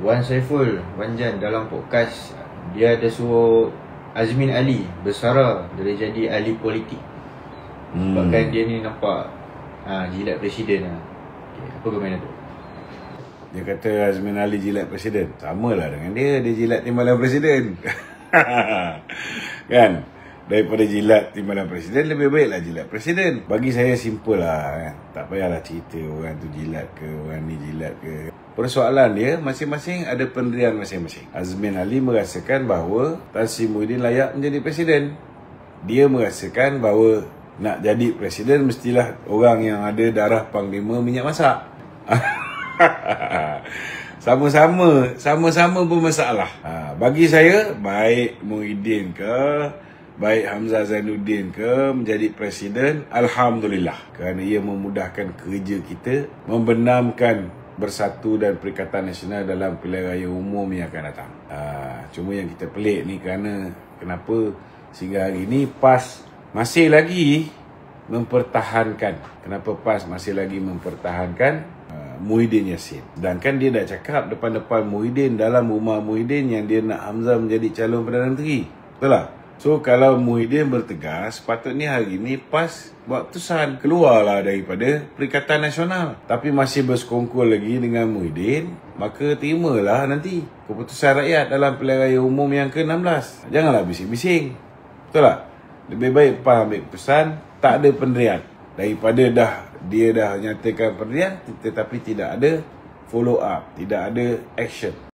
Wan Saiful Wanjan dalam podcast dia ada suruh Azmin Ali bersara dari jadi ahli politik. Sebabkan dia ni nampak jilat presiden lah. Okay, apa bermain tu? Dia kata Azmin Ali jilat presiden. Samalah dengan dia jilat timbalan presiden. Kan? Daripada jilat timbalan presiden, lebih baiklah jilat presiden. Bagi saya simple lah kan? Tak payahlah cerita orang tu jilat ke, orang ni jilat ke. Persoalan dia, masing-masing ada pendirian masing-masing. Azmin Ali merasakan bahawa Tan Sri Muhyiddin layak menjadi presiden. Dia merasakan bahawa nak jadi presiden mestilah orang yang ada darah panglima minyak masak. Sama-sama bermasalah. Bagi saya, baik Muhyiddin ke, baik Hamzah Zainuddin ke menjadi presiden, alhamdulillah, kerana ia memudahkan kerja kita membenamkan Bersatu dan Perikatan Nasional dalam pilihan raya umum yang akan datang. Cuma yang kita pelik ni kerana kenapa sehingga hari ni PAS masih lagi mempertahankan. Kenapa PAS masih lagi mempertahankan Muhyiddin Yassin? Sedangkan dia dah cakap depan-depan Muhyiddin dalam rumah Muhyiddin yang dia nak Hamzah menjadi calon Perdana Menteri. Betul tak? So kalau Muhyiddin bertegas, sepatutnya hari ni PAS buat keputusan, keluarlah daripada Perikatan Nasional. Tapi masih bersekongkol lagi dengan Muhyiddin, maka terimalah nanti keputusan rakyat dalam pilihan raya umum yang ke-16. Janganlah bising-bising. Betul tak? Lebih baik PAS ambil keputusan, tak ada pendirian, daripada dia dah nyatakan pendirian tetapi tidak ada follow up, tidak ada action.